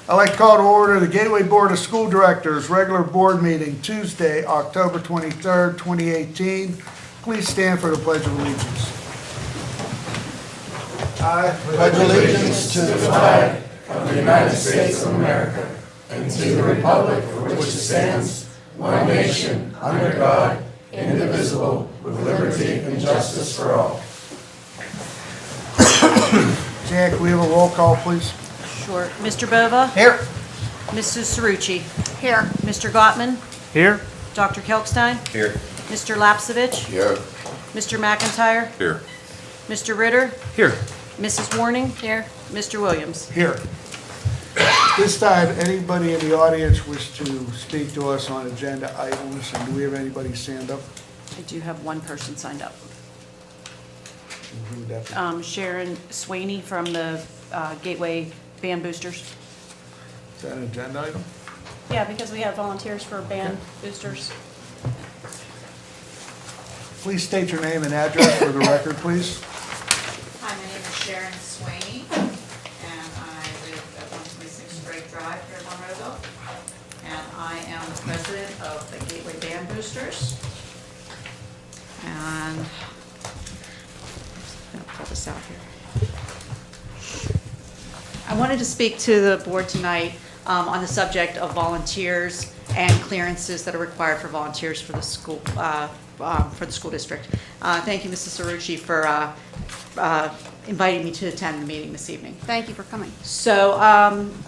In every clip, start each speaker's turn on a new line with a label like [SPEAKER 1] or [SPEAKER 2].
[SPEAKER 1] I'd like to call to order the Gateway Board of School Directors regular board meeting Tuesday, October 23rd, 2018. Please stand for the Pledge of Allegiance. I pledge allegiance to the flag
[SPEAKER 2] of the United States of America and to the republic for which it stands, one nation, under God, indivisible, with liberty and justice for all.
[SPEAKER 1] Jack, can we have a roll call, please?
[SPEAKER 3] Sure. Mr. Bova?
[SPEAKER 1] Here.
[SPEAKER 3] Mrs. Cerrucci?
[SPEAKER 4] Here.
[SPEAKER 3] Mr. Gottman?
[SPEAKER 5] Here.
[SPEAKER 3] Dr. Kelkstein?
[SPEAKER 2] Here.
[SPEAKER 3] Mr. Lapsevich?
[SPEAKER 2] Here.
[SPEAKER 3] Mr. McIntyre?
[SPEAKER 2] Here.
[SPEAKER 3] Mr. Ritter?
[SPEAKER 5] Here.
[SPEAKER 3] Mrs. Warning? Here. Mr. Williams?
[SPEAKER 1] Here. This time, anybody in the audience wish to speak to us on agenda items, and do we have anybody stand up?
[SPEAKER 3] I do have one person signed up.
[SPEAKER 1] Who would that be?
[SPEAKER 3] Sharon Swaney from the Gateway Band Boosters.
[SPEAKER 1] Is that an agenda item?
[SPEAKER 4] Yeah, because we have volunteers for band boosters.
[SPEAKER 1] Please state your name and address for the record, please.
[SPEAKER 6] Hi, my name is Sharon Swaney, and I live at 126 Drake Drive here in Monroeville. And I am the president of the Gateway Band Boosters. And I'm going to pull this out here. I wanted to speak to the board tonight on the subject of volunteers and clearances that are required for volunteers for the school district. Thank you, Mrs. Cerrucci, for inviting me to attend the meeting this evening.
[SPEAKER 4] Thank you for coming.
[SPEAKER 6] So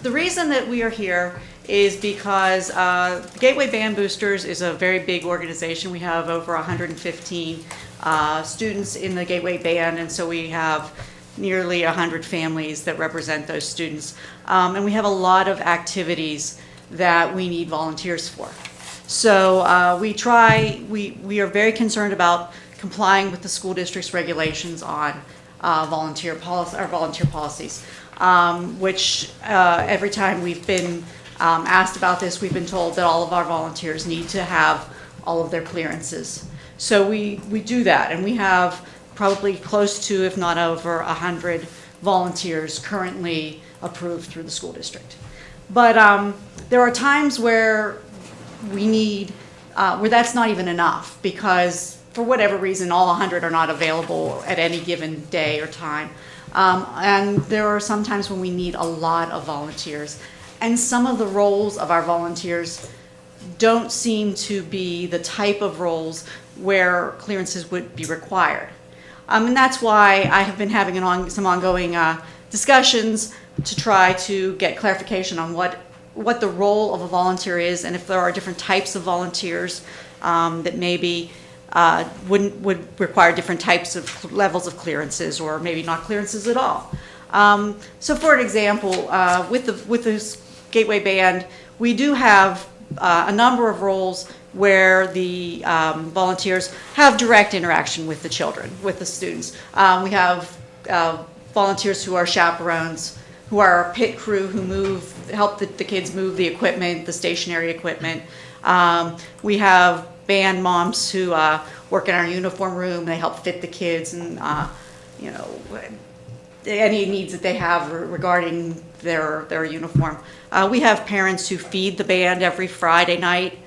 [SPEAKER 6] the reason that we are here is because the Gateway Band Boosters is a very big organization. We have over 115 students in the Gateway Band, and so we have nearly 100 families that represent those students. And we have a lot of activities that we need volunteers for. So we are very concerned about complying with the school district's regulations on volunteer policies, which every time we've been asked about this, we've been told that all of our volunteers need to have all of their clearances. So we do that, and we have probably close to, if not over, 100 volunteers currently approved through the school district. But there are times where we need, where that's not even enough, because for whatever reason, all 100 are not available at any given day or time. And there are some times when we need a lot of volunteers. And some of the roles of our volunteers don't seem to be the type of roles where clearances would be required. And that's why I have been having some ongoing discussions to try to get clarification on what the role of a volunteer is, and if there are different types of volunteers that maybe would require different types of levels of clearances, or maybe not clearances at all. So for an example, with the Gateway Band, we do have a number of roles where the volunteers have direct interaction with the children, with the students. We have volunteers who are chaperones, who are our pit crew, who help the kids move the equipment, the stationary equipment. We have band moms who work in our uniform room. They help fit the kids, and any needs that they have regarding their uniform. We have parents who feed the band every Friday night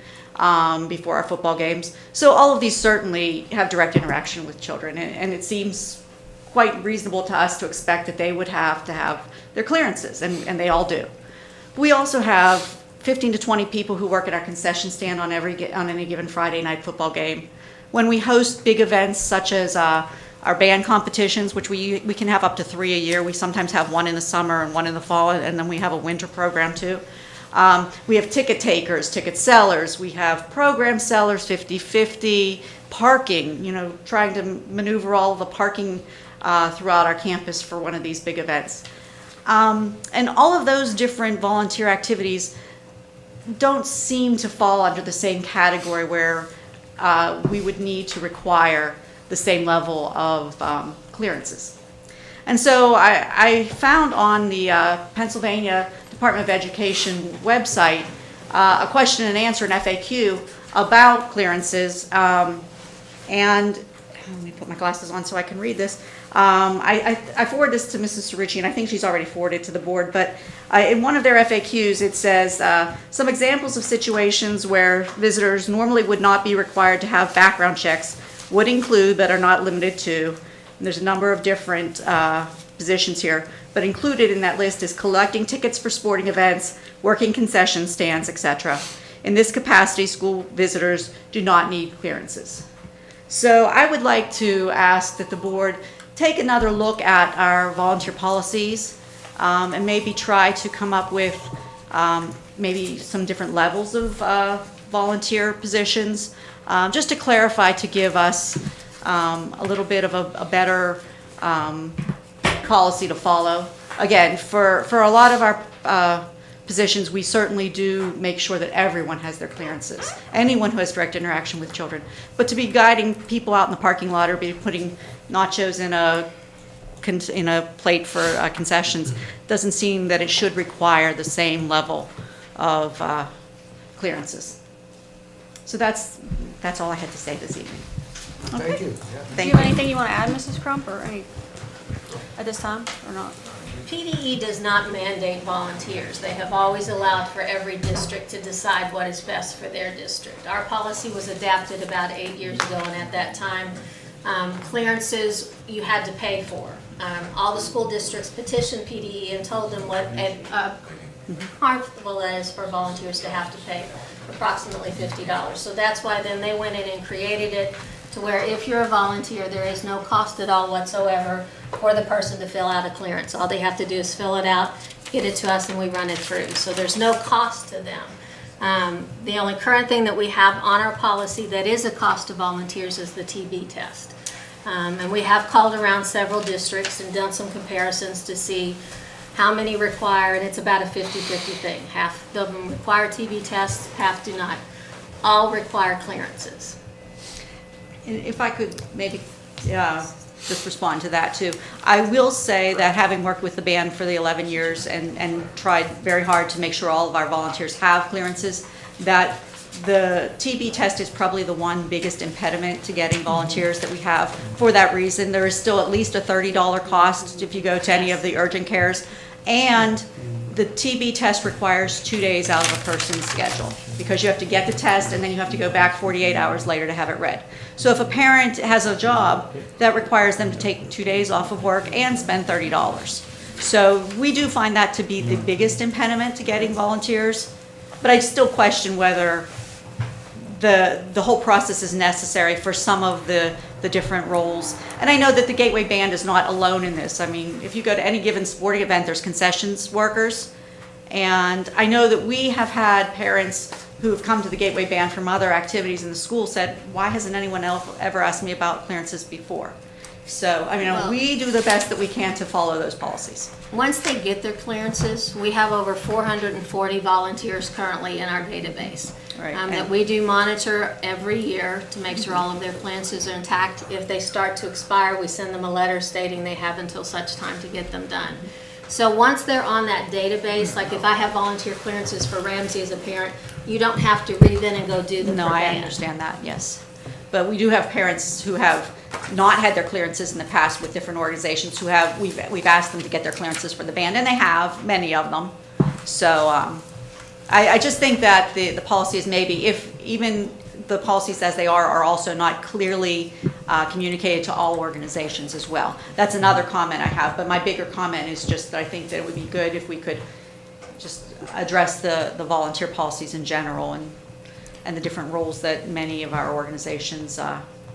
[SPEAKER 6] before our football games. So all of these certainly have direct interaction with children, and it seems quite reasonable to us to expect that they would have to have their clearances, and they all do. We also have 15 to 20 people who work at our concession stand on any given Friday night football game. When we host big events such as our band competitions, which we can have up to 3 a year. We sometimes have one in the summer and one in the fall, and then we have a winter program too. We have ticket takers, ticket sellers. We have program sellers, 50-50, parking, trying to maneuver all of the parking throughout our campus for one of these big events. And all of those different volunteer activities don't seem to fall under the same category where we would need to require the same level of clearances. And so I found on the Pennsylvania Department of Education website a question and answer, an FAQ, about clearances. And let me put my glasses on so I can read this. I forwarded this to Mrs. Cerrucci, and I think she's already forwarded to the board, but in one of their FAQs, it says, some examples of situations where visitors normally would not be required to have background checks would include, but are not limited to, and there's a number of different positions here, but included in that list is collecting tickets for sporting events, working concession stands, etc. In this capacity, school visitors do not need clearances. So I would like to ask that the board take another look at our volunteer policies and maybe try to come up with maybe some different levels of volunteer positions, just to clarify, to give us a little bit of a better policy to follow. Again, for a lot of our positions, we certainly do make sure that everyone has their clearances, anyone who has direct interaction with children. But to be guiding people out in the parking lot or be putting nachos in a plate for concessions doesn't seem that it should require the same level of clearances. So that's all I had to say this evening.
[SPEAKER 1] Thank you.
[SPEAKER 4] Do
[SPEAKER 6] Thank
[SPEAKER 4] you have
[SPEAKER 6] you.
[SPEAKER 4] anything you want to add, Mrs. Crump, or any, at this time, or not?
[SPEAKER 5] PDE does not mandate volunteers. They have always allowed for every district to decide what is best for their district. Our policy was adapted about 8 years ago, and at that time, clearances you had to pay for. All the school districts petitioned PDE and told them what harmful it is for volunteers to have to pay approximately $50. So that's why then they went in and created it to where if you're a volunteer, there is no cost at all whatsoever for the person to fill out a clearance. All they have to do is fill it out, get it to us, and we run it through. So there's no cost to them. The only current thing that we have on our policy that is a cost to volunteers is the TB test. And we have called around several districts and done some comparisons to see how many require, and it's about a 50-50 thing. Half of them require TB tests, half do not. All require clearances.
[SPEAKER 6] And if I could maybe just respond to that too. I will say that having worked with the band for the 11 years and tried very hard to make sure all of our volunteers have clearances, that the TB test is probably the one biggest impediment to getting volunteers that we have. For that reason, there is still at least a $30 cost if you go to any of the urgent cares. And the TB test requires 2 days out of a person's schedule because you have to get the test and then you have to go back 48 hours later to have it read. So if a parent has a job, that requires them to take 2 days off of work and spend $30. So we do find that to be the biggest impediment to getting volunteers, but I still question whether the whole process is necessary for some of the different roles. And I know that the Gateway Band is not alone in this. I mean, if you go to any given sporting event, there's concessions workers. And I know that we have had parents who have come to the Gateway Band from other activities in the school said, why hasn't anyone else ever asked me about clearances before? So, I mean,
[SPEAKER 5] Well,
[SPEAKER 6] we do the best that we can to follow those policies.
[SPEAKER 5] Once they get their clearances, we have over 440 volunteers currently in our database.
[SPEAKER 6] Right,
[SPEAKER 5] That
[SPEAKER 6] and-
[SPEAKER 5] we do monitor every year to make sure all of their clearances are intact. If they start to expire, we send them a letter stating they have until such time to get them done. So once they're on that database, like if I have volunteer clearances for Ramsey as a parent, you don't have to read in and go do them
[SPEAKER 6] No,
[SPEAKER 5] for
[SPEAKER 6] I
[SPEAKER 5] band.
[SPEAKER 6] understand that, yes. But we do have parents who have not had their clearances in the past with different organizations who have, we've asked them to get their clearances for the band, and they have, many of them. So I just think that the policy is maybe, if even the policies as they are also not clearly communicated to all organizations as well. That's another comment I have, but my bigger comment is just that I think that it would be good if we could just address the volunteer policies in general and the different roles that many of our organizations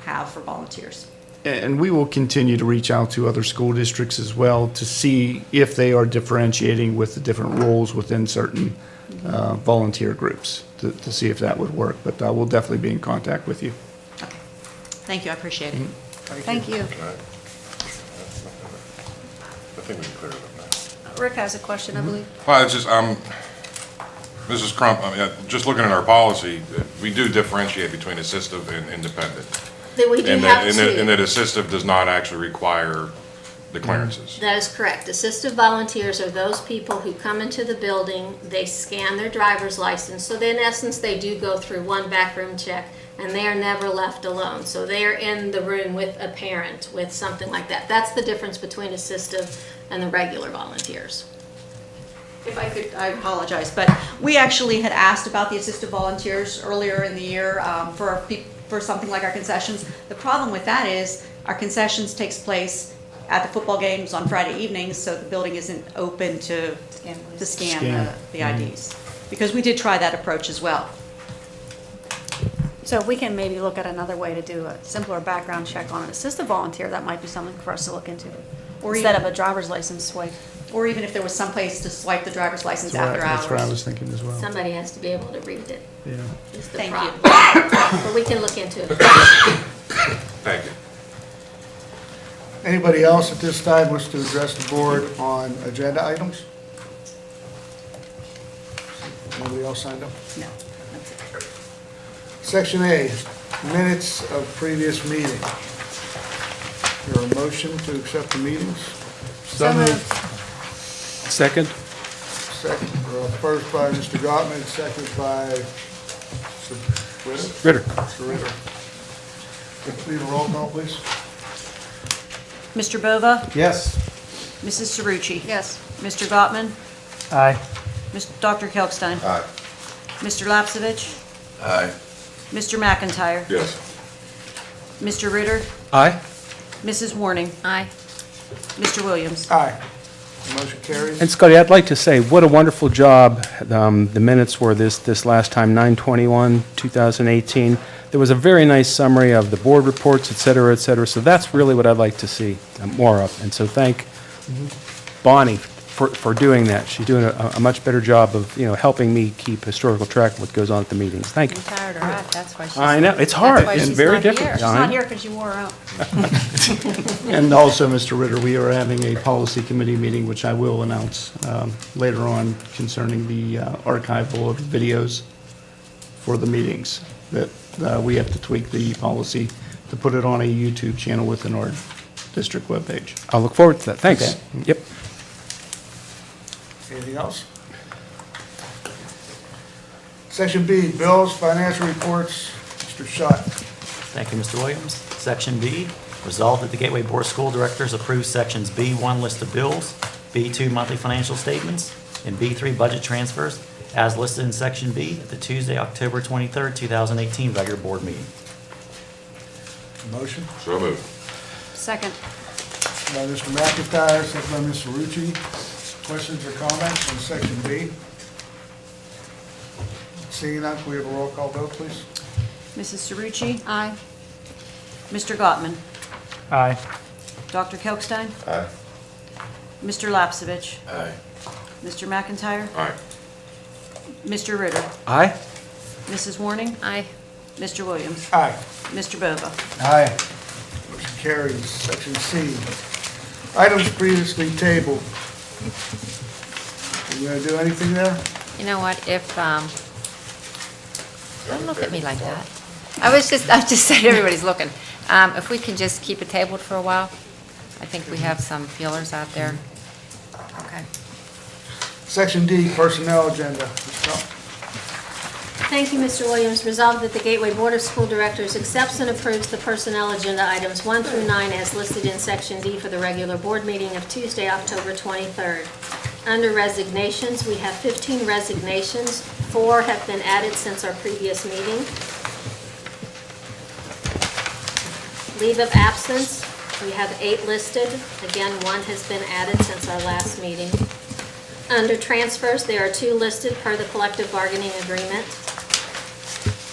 [SPEAKER 6] have for volunteers.
[SPEAKER 7] And we will continue to reach out to other school districts as well to see if they are differentiating with the different roles within certain volunteer groups to see if that would work. But we'll definitely be in contact with you.
[SPEAKER 6] Okay. Thank you, I appreciate it.
[SPEAKER 1] Thank you.
[SPEAKER 2] I think we can clear it up now.
[SPEAKER 4] Rick has a question, I believe.
[SPEAKER 2] Well, it's just, Mrs. Crump, I mean, just looking at our policy, we do differentiate between assistive and independent.
[SPEAKER 5] That we do
[SPEAKER 2] And
[SPEAKER 5] have
[SPEAKER 2] that
[SPEAKER 5] two.
[SPEAKER 2] assistive does not actually require the clearances.
[SPEAKER 5] That is correct. Assistive volunteers are those people who come into the building, they scan their driver's license, so then in essence, they do go through one backroom check, and they are never left alone. So they are in the room with a parent, with something like that. That's the difference between assistive and the regular volunteers.
[SPEAKER 6] If I could, I apologize, but we actually had asked about the assistive volunteers earlier in the year for something like our concessions. The problem with that is our concessions takes place at the football games on Friday evenings, so the building isn't open to scan the IDs. Because we did try that approach as well.
[SPEAKER 3] So if we can maybe look at another way to do a simpler background check on an assistant volunteer, that might be something for us to look into.
[SPEAKER 6] Or
[SPEAKER 3] Instead
[SPEAKER 6] even-
[SPEAKER 3] of a driver's license swipe.
[SPEAKER 6] Or even if there was some place to swipe the driver's license after hours.
[SPEAKER 7] That's what I was thinking as well.
[SPEAKER 5] Somebody has to be able to read it,
[SPEAKER 7] Yeah.
[SPEAKER 5] is the
[SPEAKER 6] Thank you.
[SPEAKER 5] problem. But we can look into it.
[SPEAKER 2] Thank you.
[SPEAKER 1] Anybody else at this time wish to address the board on agenda items? Nobody else signed up?
[SPEAKER 6] No, that's it.
[SPEAKER 1] Section A, minutes of previous meeting. Your motion to accept the meetings?
[SPEAKER 3] So moved.
[SPEAKER 8] Second?
[SPEAKER 1] Second, first by Mr. Gottman, second by Mr. Ritter?
[SPEAKER 8] Ritter.
[SPEAKER 1] Mr. Ritter. Please roll call, please.
[SPEAKER 3] Mr. Bova?
[SPEAKER 8] Yes.
[SPEAKER 3] Mrs. Cerucci?
[SPEAKER 4] Yes.
[SPEAKER 3] Mr. Gottman?
[SPEAKER 8] Aye.
[SPEAKER 3] Dr. Kelkstein?
[SPEAKER 2] Aye.
[SPEAKER 3] Mr. Lapsevich?
[SPEAKER 2] Aye.
[SPEAKER 3] Mr. McIntyre?
[SPEAKER 2] Yes.
[SPEAKER 3] Mr. Ritter?
[SPEAKER 8] Aye.
[SPEAKER 3] Mrs. Warning?
[SPEAKER 5] Aye.
[SPEAKER 3] Mr. Williams?
[SPEAKER 1] Aye. Motion carries.
[SPEAKER 8] And Scotty, I'd like to say, what a wonderful job the minutes were this last time, 9/21/2018. There was a very nice summary of the board reports, et cetera, so that's really what I'd like to see more of. And so thank Bonnie for doing that. She's doing a much better job of, helping me keep historical track of what goes on at the meetings. Thank you.
[SPEAKER 9] I'm tired of that, that's why she's.
[SPEAKER 8] I know, it's hard
[SPEAKER 9] That's why
[SPEAKER 8] and
[SPEAKER 9] she's
[SPEAKER 8] very
[SPEAKER 9] not here.
[SPEAKER 8] different.
[SPEAKER 3] She's not here because you wore her out.
[SPEAKER 7] And also, Mr. Ritter, we are having a policy committee meeting, which I will announce later on concerning the archival of videos for the meetings, that we have to tweak the policy to put it on a YouTube channel within our district webpage.
[SPEAKER 8] I'll look forward to that. Thanks.
[SPEAKER 7] Okay.
[SPEAKER 8] Yep.
[SPEAKER 1] Anything else? Section B, bills, financial reports. Mr. Schott.
[SPEAKER 10] Thank you, Mr. Williams. Section B, resolved that the Gateway Board of School Directors approve Sections B1 list of bills, B2 monthly financial statements, and B3 budget transfers as listed in Section B at the Tuesday, October 23rd, 2018 regular board meeting.
[SPEAKER 1] Motion
[SPEAKER 2] So moved.
[SPEAKER 3] Second.
[SPEAKER 1] by Mr. McIntyre, second by Ms. Cerucci. Questions or comments on section B? Seeing none, can we have a roll call vote, please?
[SPEAKER 3] Mrs. Cerucci?
[SPEAKER 4] Aye.
[SPEAKER 3] Mr. Gottman?
[SPEAKER 8] Aye.
[SPEAKER 3] Dr. Kelkstein?
[SPEAKER 2] Aye.
[SPEAKER 3] Mr. Lapsevich?
[SPEAKER 2] Aye.
[SPEAKER 3] Mr. McIntyre?
[SPEAKER 2] Aye.
[SPEAKER 3] Mr. Ritter?
[SPEAKER 8] Aye.
[SPEAKER 3] Mrs. Warning?
[SPEAKER 9] Aye.
[SPEAKER 3] Mr. Williams?
[SPEAKER 1] Aye.
[SPEAKER 3] Mr. Bova?
[SPEAKER 1] Aye. Motion carries. Section C, items previously tabled. You gonna do anything there?
[SPEAKER 9] You know what, if, don't look at me like that. I was just saying, everybody's looking. If we can just keep it tabled for a while, I think we have some feelers out there. Okay.
[SPEAKER 1] Section D, personnel agenda. Ms. Trump.
[SPEAKER 5] Thank you, Mr. Williams. Resolved that the Gateway Board of School Directors accepts and approves the personnel agenda items 1 through 9 as listed in Section D for the regular board meeting of Tuesday, October 23rd. Under resignations, we have 15 resignations. 4 have been added since our previous meeting. Leave of absence, we have 8 listed. Again, 1 has been added since our last meeting. Under transfers, there are 2 listed per the collective bargaining agreement.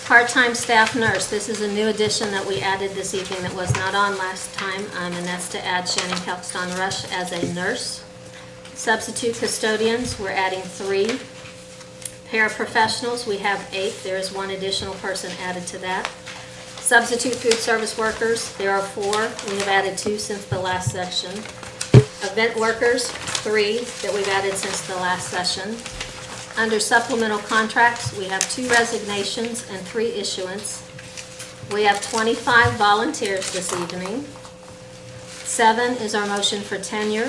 [SPEAKER 5] Part-time staff nurse, this is a new addition that we added this evening that was not on last time, and that's to add Shannon Kelkston Rush as a nurse. Substitute custodians, we're adding 3. Paraprofessionals, we have 8. There is 1 additional person added to that. Substitute food service workers, there are 4. We have added 2 since the last section. Event workers, 3 that we've added since the last session. Under supplemental contracts, we have 2 resignations and 3 issuance. We have 25 volunteers this evening. 7 is our motion for tenure.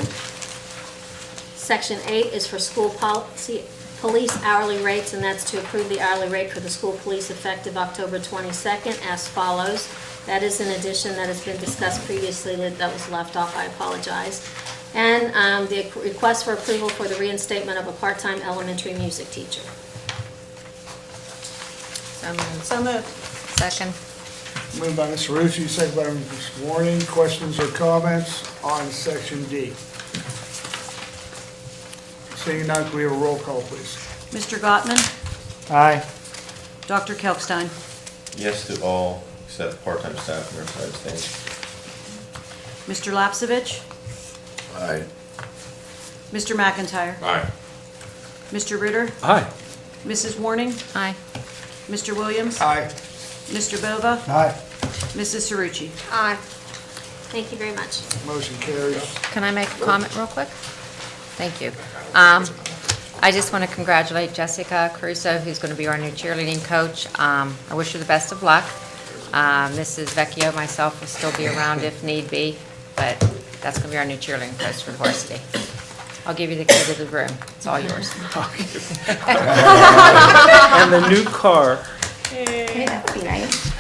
[SPEAKER 5] Section 8 is for school policy, police hourly rates, and that's to approve the hourly rate for the school police effective October 22nd as follows. That is an addition that has been discussed previously that was left off, I apologize. And the request for approval for the reinstatement of a part-time elementary music teacher.
[SPEAKER 9] So moved.
[SPEAKER 4] So moved.
[SPEAKER 9] Second.
[SPEAKER 1] Moved by Ms. Rucci, second by Ms. Warning. Questions or comments on section D? Seeing none, can we have a roll call, please?
[SPEAKER 6] Mr. Gottman,
[SPEAKER 7] Aye.
[SPEAKER 6] Dr. Kelkstein,
[SPEAKER 2] Yes to all except part-time staff nurse, I abstain.
[SPEAKER 6] Mr. Lapsevich,
[SPEAKER 2] Aye.
[SPEAKER 6] Mr. McIntyre,
[SPEAKER 2] Aye.
[SPEAKER 6] Mr. Ritter,
[SPEAKER 8] Aye.
[SPEAKER 6] Mrs. Warning,
[SPEAKER 9] Aye.
[SPEAKER 6] Mr. Williams,
[SPEAKER 1] Aye.
[SPEAKER 6] Mr. Bova,
[SPEAKER 1] Aye.
[SPEAKER 6] Mrs. Cerucci.
[SPEAKER 5] Aye. Thank you very much.
[SPEAKER 1] Motion carries.
[SPEAKER 9] Can I make a comment real quick? Thank you. I just want to congratulate Jessica Caruso, who's going to be our new cheerleading coach. I wish her the best of luck. Mrs. Vecchio, myself, will still be around if need be, but that's going to be our new cheerleading coach for the varsity. I'll give you the key to the room. It's all yours.
[SPEAKER 8] And the new car.
[SPEAKER 11] Okay, that would be nice.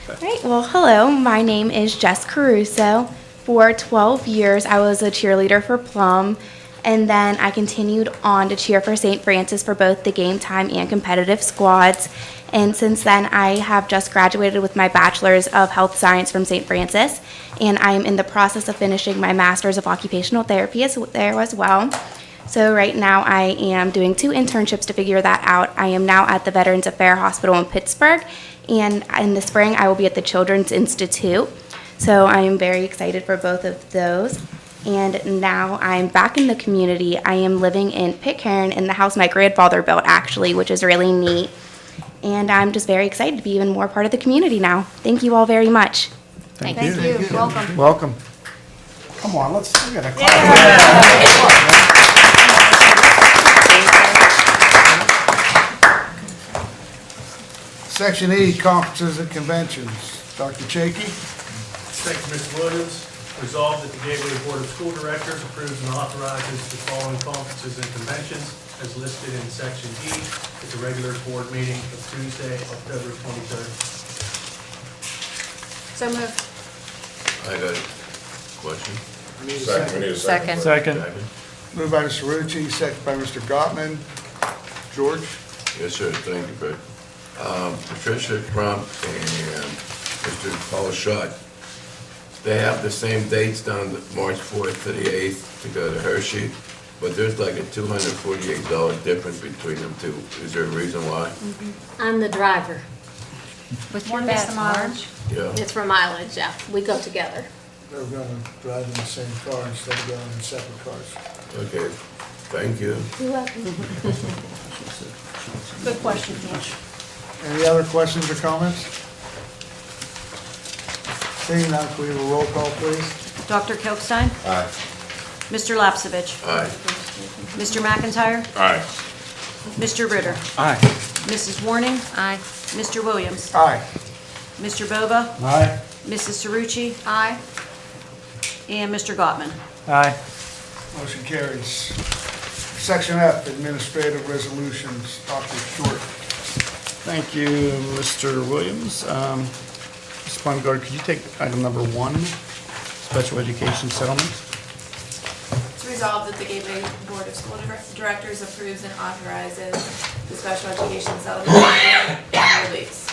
[SPEAKER 11] All right, well, hello, my name is Jess Caruso. For 12 years, I was a cheerleader for Plum, and then I continued on to cheer for St. Francis for both the game time and competitive squads. And since then, I have just graduated with my Bachelor's of Health Science from St. Francis, and I am in the process of finishing my Master's of Occupational Therapy there as well. So right now, I am doing 2 internships to figure that out. I am now at the Veterans Affairs Hospital in Pittsburgh, and in the spring, I will be at the Children's Institute. So I am very excited for both of those. And now I'm back in the community. I am living in Pitcairn in the house my grandfather built, actually, which is really neat. And I'm just very excited to be even more part of the community now. Thank you all very much.
[SPEAKER 9] Thank
[SPEAKER 3] Thank you. Welcome.
[SPEAKER 7] Welcome.
[SPEAKER 1] Come on, we gotta clap. Section E, conferences and conventions. Dr. Chaky?
[SPEAKER 12] Thank you, Mr. Williams. Resolved that the Gateway Board of School Directors approves and authorizes the following conferences and conventions as listed in Section E at the regular board meeting of Tuesday, October 23rd.
[SPEAKER 4] So moved.
[SPEAKER 2] I got a question.
[SPEAKER 1] Need a second.
[SPEAKER 2] We need a
[SPEAKER 9] Second.
[SPEAKER 7] Second.
[SPEAKER 1] Moved by Mr. Rucci, second by Mr. Gottman. George?
[SPEAKER 2] Yes, sir, thank you, Fred. Patricia Crump and Mr. Paul Schott, they have the same dates down March 4th to the 8th to go to Hershey, but there's like a $248 difference between them two. Is there a reason why?
[SPEAKER 5] I'm the driver.
[SPEAKER 9] With your
[SPEAKER 4] One is the
[SPEAKER 9] best
[SPEAKER 4] mileage.
[SPEAKER 2] Yeah.
[SPEAKER 5] It's for mileage, yeah. We go together.
[SPEAKER 1] They're gonna drive in the same car instead of going in separate cars.
[SPEAKER 2] Okay, thank you.
[SPEAKER 5] You're welcome.
[SPEAKER 4] Good question, George.
[SPEAKER 1] Any other questions or comments? Seeing none, can we have a roll call, please?
[SPEAKER 6] Dr. Kelkstein,
[SPEAKER 2] Aye.
[SPEAKER 6] Mr. Lapsevich,
[SPEAKER 2] Aye.
[SPEAKER 6] Mr. McIntyre,
[SPEAKER 2] Aye.
[SPEAKER 6] Mr. Ritter,
[SPEAKER 8] Aye.
[SPEAKER 6] Mrs. Warning,
[SPEAKER 9] Aye.
[SPEAKER 6] Mr. Williams,
[SPEAKER 1] Aye.
[SPEAKER 6] Mr. Bova,
[SPEAKER 1] Aye.
[SPEAKER 6] Mrs. Cerucci,
[SPEAKER 4] Aye.
[SPEAKER 6] and Mr. Gottman.
[SPEAKER 7] Aye.
[SPEAKER 1] Motion carries. Section F, administrative resolutions. Dr. Short.
[SPEAKER 7] Thank you, Mr. Williams. Ms. Baumgart, could you take item number 1, special education settlement?
[SPEAKER 13] It's resolved that the Gateway Board of School Directors approves and authorizes the special education settlement agreement and release.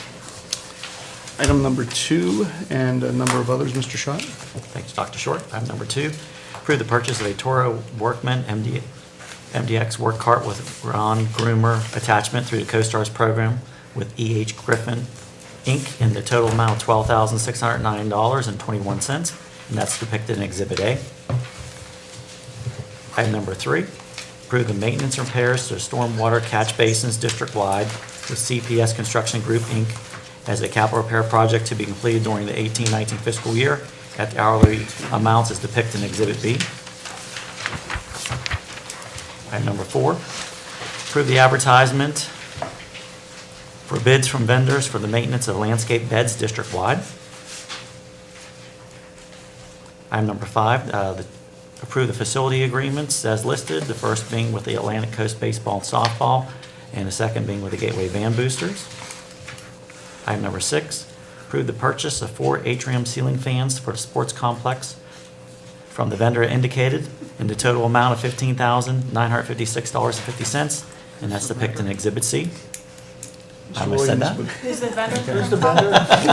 [SPEAKER 7] Item number 2, and a number of others, Mr. Schott.
[SPEAKER 10] Thanks, Dr. Short. Item number 2, approve the purchase of a Toro Workman MDX work cart with Ron Groomer attachment through the CoStars program with E.H. Griffin, Inc. in the total amount of $12,609.21, and that's depicted in Exhibit A. Item number 3, approve the maintenance and repairs to stormwater catch basins district-wide with CPS Construction Group, Inc. as a capital repair project to be completed during the 18-19 fiscal year at the hourly amounts as depicted in Exhibit B. Item number 4, approve the advertisement for bids from vendors for the maintenance of landscape beds district-wide. Item number 5, approve the facility agreements as listed, the first being with the Atlantic Coast Baseball and Softball, and the second being with the Gateway Band Boosters. Item number 6, approve the purchase of 4 atrium ceiling fans for the sports complex from the vendor indicated in the total amount of $15,956.50, and that's depicted in Exhibit C. I almost said that.
[SPEAKER 4] Who's the vendor?
[SPEAKER 1] Who's the vendor?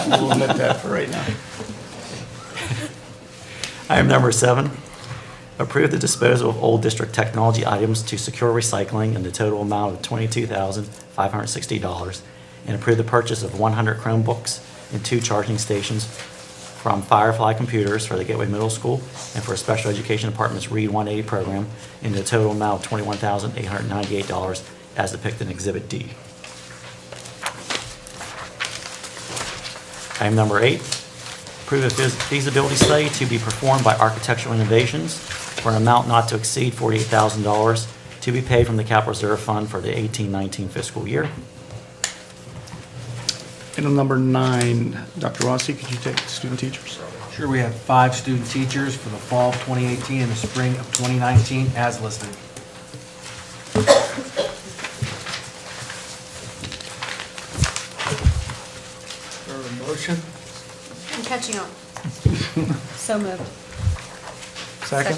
[SPEAKER 7] We'll omit that for right now.
[SPEAKER 10] Item number 7, approve the disposal of old district technology items to secure recycling in the total amount of $22,560, and approve the purchase of 100 Chromebooks and 2 charging stations from Firefly Computers for the Gateway Middle School and for Special Education Department's Read 180 program in the total amount of $21,898 as depicted in Exhibit D. Item number 8, approve a feasibility study to be performed by Architectural Innovations for an amount not to exceed $48,000 to be paid from the Capital Reserve Fund for the 18-19 fiscal year.
[SPEAKER 7] Item number 9, Dr. Rossi, could you take student teachers?
[SPEAKER 14] Sure, we have 5 student teachers for the fall of 2018 and the spring of 2019 as listed.
[SPEAKER 1] Or a motion?
[SPEAKER 4] I'm catching up. So moved.
[SPEAKER 7] Second?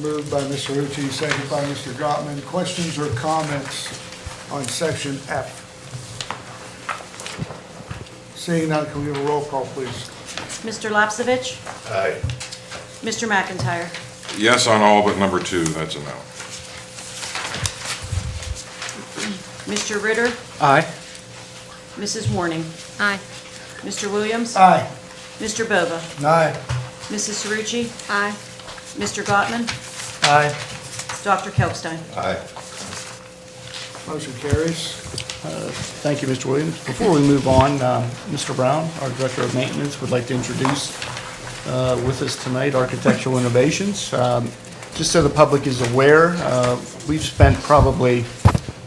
[SPEAKER 1] Moved by Mr. Rucci, second by Mr. Gottman. Questions or comments on section F? Seeing none, can we have a roll call, please?
[SPEAKER 6] Mr. Lapsevich?
[SPEAKER 2] Aye.
[SPEAKER 6] Mr. McIntyre?
[SPEAKER 15] Yes on all but number 2, that's a no.
[SPEAKER 6] Mr. Ritter?
[SPEAKER 14] Aye.
[SPEAKER 6] Mrs. Warning?
[SPEAKER 9] Aye.
[SPEAKER 6] Mr. Williams?
[SPEAKER 1] Aye.
[SPEAKER 6] Mr. Bova?
[SPEAKER 1] Aye.
[SPEAKER 6] Mrs. Cerucci?
[SPEAKER 4] Aye.
[SPEAKER 6] Mr. Gottman?
[SPEAKER 14] Aye.
[SPEAKER 6] Dr. Kelpstein?
[SPEAKER 2] Aye.
[SPEAKER 1] Motion carries.
[SPEAKER 7] Thank you, Mr. Williams. Before we move on, Mr. Brown, our Director of Maintenance, would like to introduce with us tonight Architectural Innovations. Just so the public is aware, we've spent probably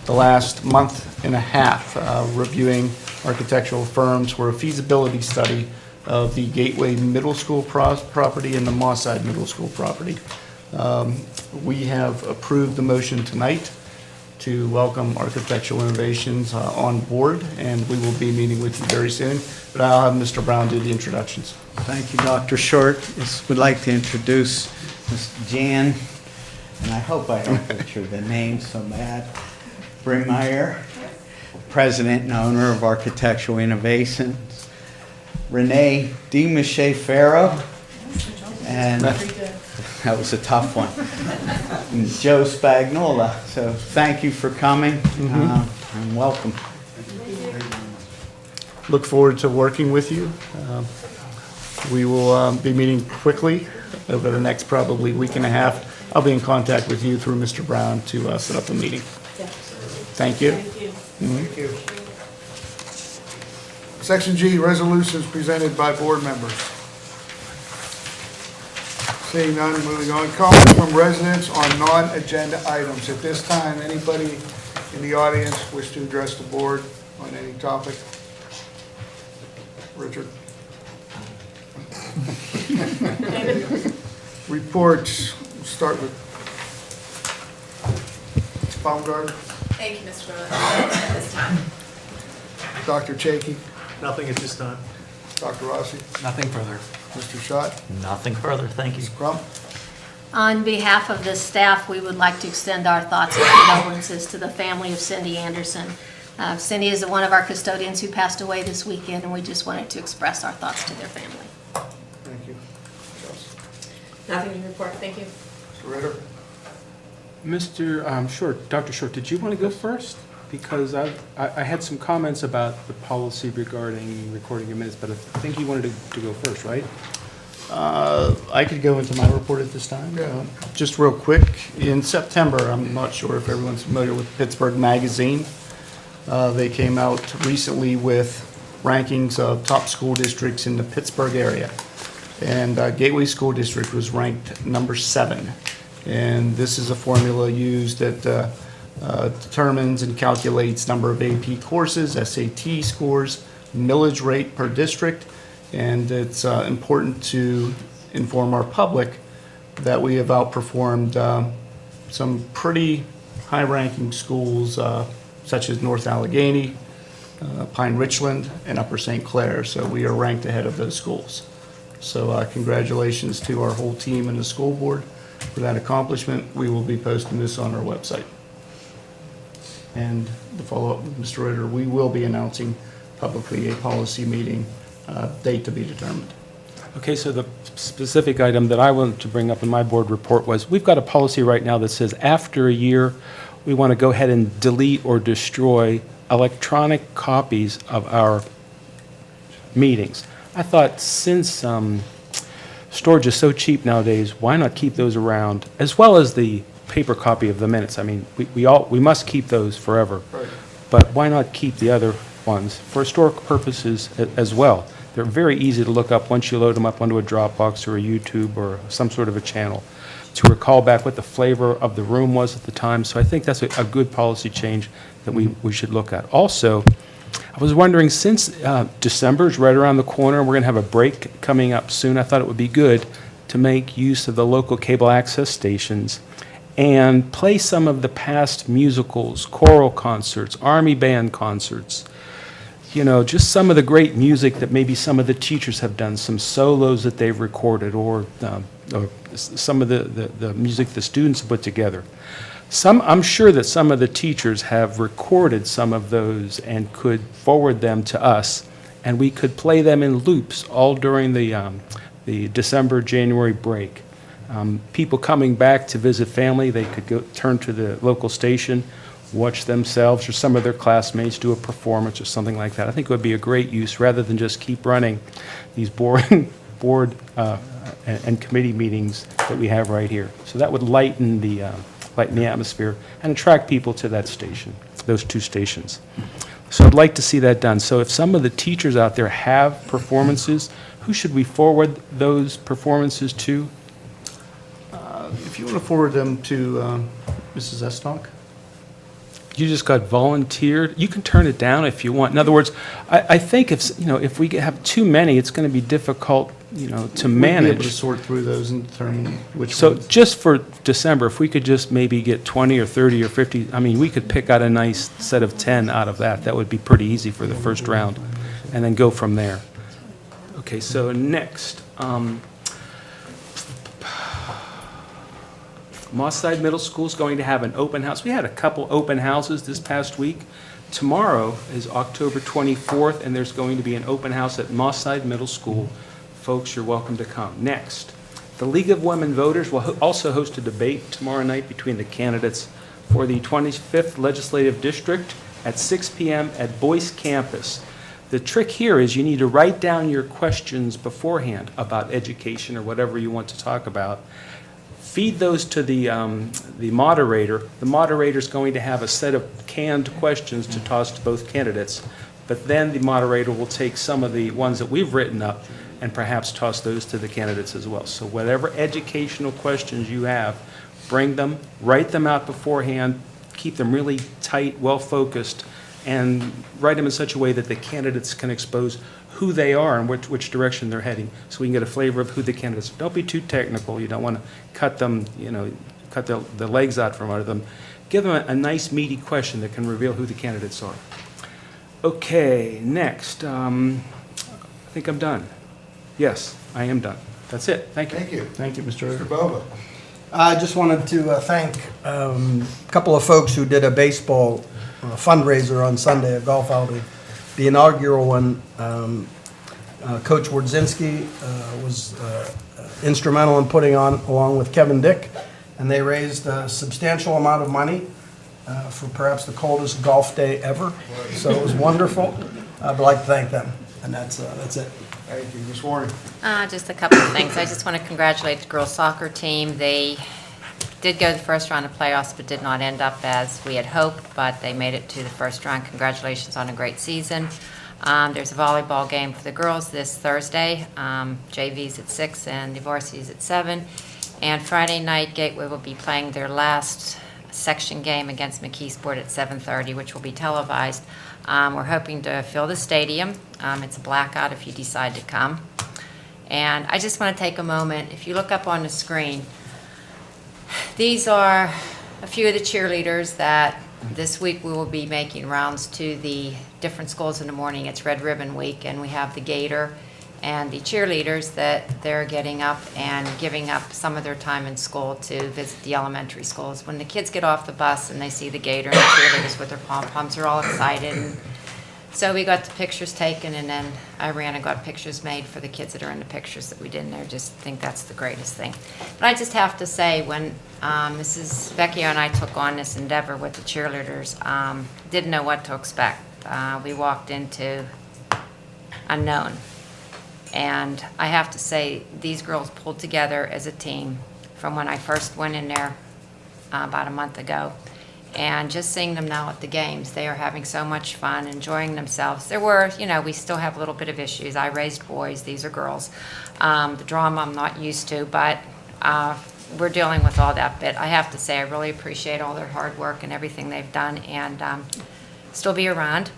[SPEAKER 7] the last month and a half reviewing architectural firms for a feasibility study of the Gateway Middle School property and the Mosside Middle School property. We have approved the motion tonight to welcome Architectural Innovations on board, and we will be meeting with you very soon. But I'll have Mr. Brown do the introductions.
[SPEAKER 16] Thank you, Dr. Short. Just would like to introduce Ms. Jan, and I hope I don't butcher the name so bad, Brimmeyer, President and owner of Architectural Innovations, Renee DiMiche-Farrow, and that was a tough one, and Joe Spagnola. So thank you for coming, and welcome.
[SPEAKER 7] Look forward to working with you. We will be meeting quickly over the next probably week and a half. I'll be in contact with you through Mr. Brown to set up a meeting. Thank you.
[SPEAKER 1] Thank you. Section G, resolutions presented by board members. Seeing none, moving on. Comments from residents on non-agenda items. At this time, anybody in the audience wish to address the board on any topic? Richard? Reports, we'll start with Baumgartner,
[SPEAKER 13] Thank you, Mr. Rowland, at this time.
[SPEAKER 1] Dr. Chaky,
[SPEAKER 12] Nothing at this time.
[SPEAKER 1] Dr. Rossi,
[SPEAKER 14] Nothing further.
[SPEAKER 1] Mr. Schott,
[SPEAKER 10] Nothing further, thank you.
[SPEAKER 1] Ms. Crump.
[SPEAKER 5] On behalf of the staff, we would like to extend our thoughts and condolences to the family of Cindy Anderson. Cindy is one of our custodians who passed away this weekend, and we just wanted to express our thoughts to their family.
[SPEAKER 1] Thank you.
[SPEAKER 13] Nothing to report, thank you.
[SPEAKER 1] Mr. Ritter.
[SPEAKER 8] Mr. Short, Dr. Short, did you want to go first? Because I had some comments about the policy regarding recording of minutes, but I think you wanted to go first, right?
[SPEAKER 7] I could go into my report at this time. Just real quick, in September, I'm not sure if everyone's familiar with Pittsburgh Magazine. They came out recently with rankings of top school districts in the Pittsburgh area. And Gateway School District was ranked number 7. And this is a formula used that determines and calculates number of AP courses, SAT scores, millage rate per district, and it's important to inform our public that we have outperformed some pretty high-ranking schools such as North Allegheny, Pine Richland, and Upper St. Clair. So we are ranked ahead of those schools. So congratulations to our whole team and the school board for that accomplishment. We will be posting this on our website. And the follow-up, Mr. Ritter, we will be announcing publicly a policy meeting, date to be determined.
[SPEAKER 8] Okay, so the specific item that I wanted to bring up in my board report was, we've got a policy right now that says after a year, we want to go ahead and delete or destroy electronic copies of our meetings. I thought since storage is so cheap nowadays, why not keep those around, as well as the paper copy of the minutes? I mean, we must keep those forever.
[SPEAKER 1] Right.
[SPEAKER 8] But why not keep the other ones for historical purposes as well? They're very easy to look up once you load them up onto a Dropbox or a YouTube or some sort of a channel, to recall back what the flavor of the room was at the time. So I think that's a good policy change that we should look at. Also, I was wondering, since December is right around the corner, we're going to have a break coming up soon, I thought it would be good to make use of the local cable access stations and play some of the past musicals, choral concerts, army band concerts, you know, just some of the great music that maybe some of the teachers have done, some solos that they've recorded, or some of the music the students put together. I'm sure that some of the teachers have recorded some of those and could forward them to us, and we could play them in loops all during the December, January break. People coming back to visit family, they could go turn to the local station, watch themselves or some of their classmates do a performance or something like that. I think it would be a great use, rather than just keep running these boring board and committee meetings that we have right here. So that would lighten the atmosphere and attract people to that station, those two stations. So I'd like to see that done. So if some of the teachers out there have performances, who should we forward those performances to?
[SPEAKER 7] If you want to forward them to Mrs. Estock.
[SPEAKER 8] You just got volunteered. You can turn it down if you want. In other words, I think if we have too many, it's going to be difficult, to manage.
[SPEAKER 7] We'd be able to sort through those and determine which
[SPEAKER 8] So
[SPEAKER 7] ones.
[SPEAKER 8] just for December, if we could just maybe get 20 or 30 or 50, I mean, we could pick out a nice set of 10 out of that. That would be pretty easy for the first round, and then go from there. Okay, so next. Moss-Side Middle School is going to have an open house. We had a couple open houses this past week. Tomorrow is October 24th, and there's going to be an open house at Moss-Side Middle School. Folks, you're welcome to come. Next, the League of Women Voters will also host a debate tomorrow night between the candidates for the 25th Legislative District at 6 p.m. at Boyce Campus. The trick here is you need to write down your questions beforehand about education or whatever you want to talk about. Feed those to the moderator. The moderator is going to have a set of canned questions to toss to both candidates, but then the moderator will take some of the ones that we've written up and perhaps toss those to the candidates as well. So whatever educational questions you have, bring them, write them out beforehand, keep them really tight, well-focused, and write them in such a way that the candidates can expose who they are and which direction they're heading, so we can get a flavor of who the candidates are. Don't be too technical. You don't want to cut them, cut the legs out from under them. Give them a nice meaty question that can reveal who the candidates are. Okay, next. I think I'm done. Yes, I am done. That's it. Thank you.
[SPEAKER 1] Thank you.
[SPEAKER 7] Thank you, Mr. Ritter.
[SPEAKER 1] Mr. Boba.
[SPEAKER 17] I just wanted to thank a couple of folks who did a baseball fundraiser on Sunday, a golf outing. The inaugural one, Coach Wardzinski was instrumental in putting on, along with Kevin Dick, and they raised a substantial amount of money for perhaps the coldest golf day ever. So it was wonderful. I'd like to thank them, and that's it.
[SPEAKER 1] Thank you. Ms. Warren.
[SPEAKER 9] Just a couple of things. I just want to congratulate the girls soccer team. They did go to the first round of playoffs, but did not end up as we had hoped, but they made it to the first round. Congratulations on a great season. There's a volleyball game for the girls this Thursday. JV's at 6 and the varsity's at 7. And Friday night, Gateway will be playing their last section game against McKeesport at 7:30, which will be televised. We're hoping to fill the stadium. It's a blackout if you decide to come. And I just want to take a moment, if you look up on the screen, these are a few of the cheerleaders that this week we will be making rounds to the different schools in the morning. It's Red Ribbon Week, and we have the Gator and the cheerleaders that they're getting up and giving up some of their time in school to visit the elementary schools. When the kids get off the bus and they see the Gator and the cheerleaders with their pom-poms, they're all excited. And so we got the pictures taken, and then I ran and got pictures made for the kids that are in the pictures that we did in there. Just think that's the greatest thing. But I just have to say, when Mrs. Vecchio and I took on this endeavor with the cheerleaders, didn't know what to expect. We walked into unknown. And I have to say, these girls pulled together as a team from when I first went in there about a month ago. And just seeing them now at the games, they are having so much fun, enjoying themselves. There were, we still have a little bit of issues. I raised boys, these are girls. The drama I'm not used to, but we're dealing with all that bit. I have to say, I really appreciate all their hard work and everything they've done, and still be around.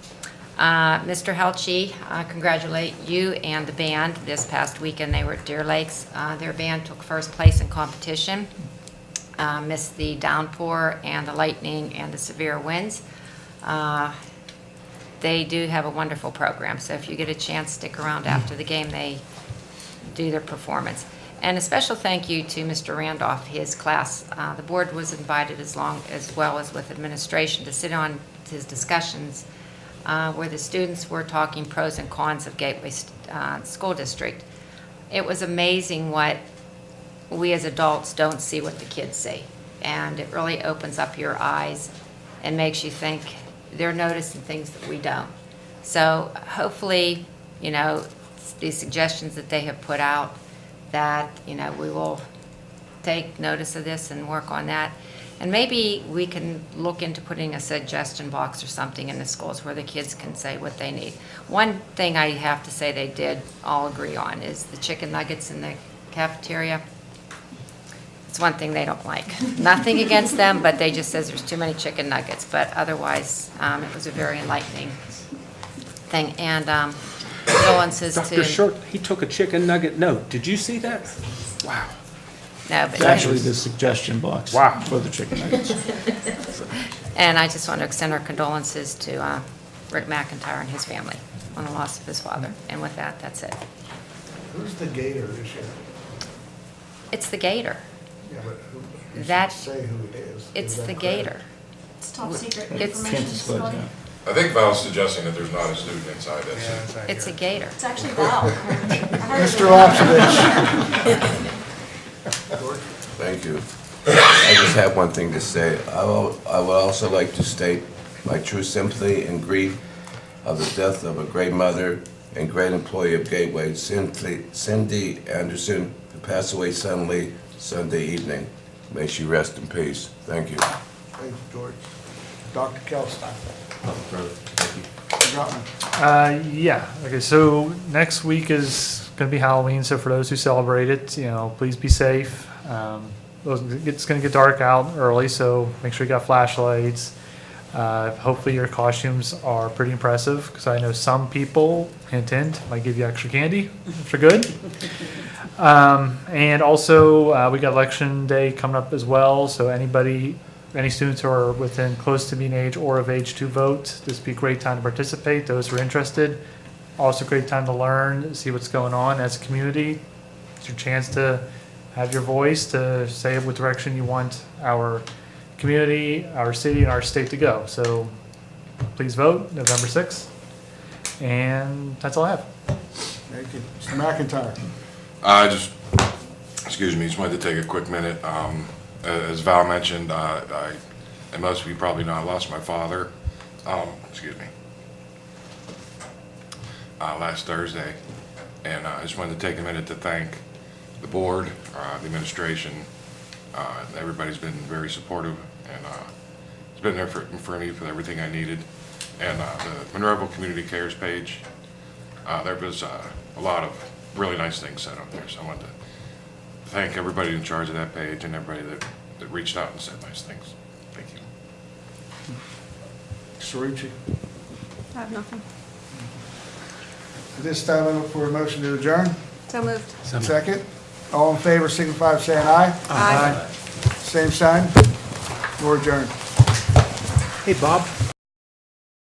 [SPEAKER 9] Mr. Helchi, congratulate you and the band. This past weekend, they were at Deer Lakes. Their band took first place in competition. Missed the downpour and the lightning and the severe winds. They do have a wonderful program, so if you get a chance, stick around after the game. They do their performance. And a special thank you to Mr. Randolph, his class. The board was invited as well as with administration to sit on his discussions where the students were talking pros and cons of Gateway School District. It was amazing what we as adults don't see what the kids see. And it really opens up your eyes and makes you think they're noticing things that we don't. So hopefully, these suggestions that they have put out, that, we will take notice of this and work on that. And maybe we can look into putting a suggestion box or something in the schools where the kids can say what they need. One thing I have to say they did all agree on is the chicken nuggets in the cafeteria. It's one thing they don't like. Nothing against them, but they just says there's too many chicken nuggets. But otherwise, it was a very enlightening thing. And condolences to...
[SPEAKER 8] Dr. Short, he took a chicken nugget note. Did you see that? Wow.
[SPEAKER 9] No, but
[SPEAKER 7] It's actually the suggestion box for the chicken nuggets.
[SPEAKER 9] And I just want to extend our condolences to Rick McIntyre and his family on the loss of his father. And with that, that's it.
[SPEAKER 1] Who's the Gator this year?
[SPEAKER 9] It's the Gator.
[SPEAKER 1] Yeah, but you
[SPEAKER 9] That-
[SPEAKER 1] should say who it is.
[SPEAKER 9] It's
[SPEAKER 1] Is that
[SPEAKER 9] the
[SPEAKER 1] correct?
[SPEAKER 9] Gator.
[SPEAKER 4] It's top secret
[SPEAKER 9] It's-
[SPEAKER 4] information.
[SPEAKER 7] Can't disclose that.
[SPEAKER 15] I think Val's suggesting that there's not a student inside that
[SPEAKER 1] Yeah,
[SPEAKER 15] seat.
[SPEAKER 1] it's not
[SPEAKER 9] It's a
[SPEAKER 1] here.
[SPEAKER 9] Gator.
[SPEAKER 4] It's actually Val.
[SPEAKER 1] Mr. Lopsovich.
[SPEAKER 2] Thank you. I just have one thing to say. I would also like to state my true sympathy and grief of the death of a great mother and great employee of Gateway, Cindy Anderson, who passed away suddenly Sunday evening. May she rest in peace. Thank you.
[SPEAKER 1] Thank you, George. Dr. Kelstein.
[SPEAKER 18] Yeah, okay, so next week is gonna be Halloween, so for those who celebrate it, please be safe. It's gonna get dark out early, so make sure you got flashlights. Hopefully your costumes are pretty impressive, because I know some people, hint hint, might give you extra candy, if you're good. And also, we got election day coming up as well, so any students who are within close to being age or of age to vote, this would be a great time to participate. Those who are interested, also a great time to learn, see what's going on as a community. It's your chance to have your voice, to say what direction you want our community, our city, and our state to go. So please vote November 6th. And that's all I have.
[SPEAKER 1] Thank you. Mr. McIntyre.
[SPEAKER 15] Just wanted to take a quick minute. As Val mentioned, and most of you probably know, I lost my father, last Thursday. And I just wanted to take a minute to thank the board, the administration. Everybody's been very supportive, and it's been there for me for everything I needed. And the Monroeville Community Cares page, there was a lot of really nice things said on there. So I wanted to thank everybody in charge of that page and everybody that reached out and said nice things. Thank you.
[SPEAKER 1] Cerucci.
[SPEAKER 4] I have nothing.
[SPEAKER 1] At this time, I look for a motion to adjourn.
[SPEAKER 3] So moved.
[SPEAKER 1] Second? All in favor, signify by saying aye.
[SPEAKER 3] Aye.
[SPEAKER 1] Same sign? We're adjourned.
[SPEAKER 14] Hey, Bob,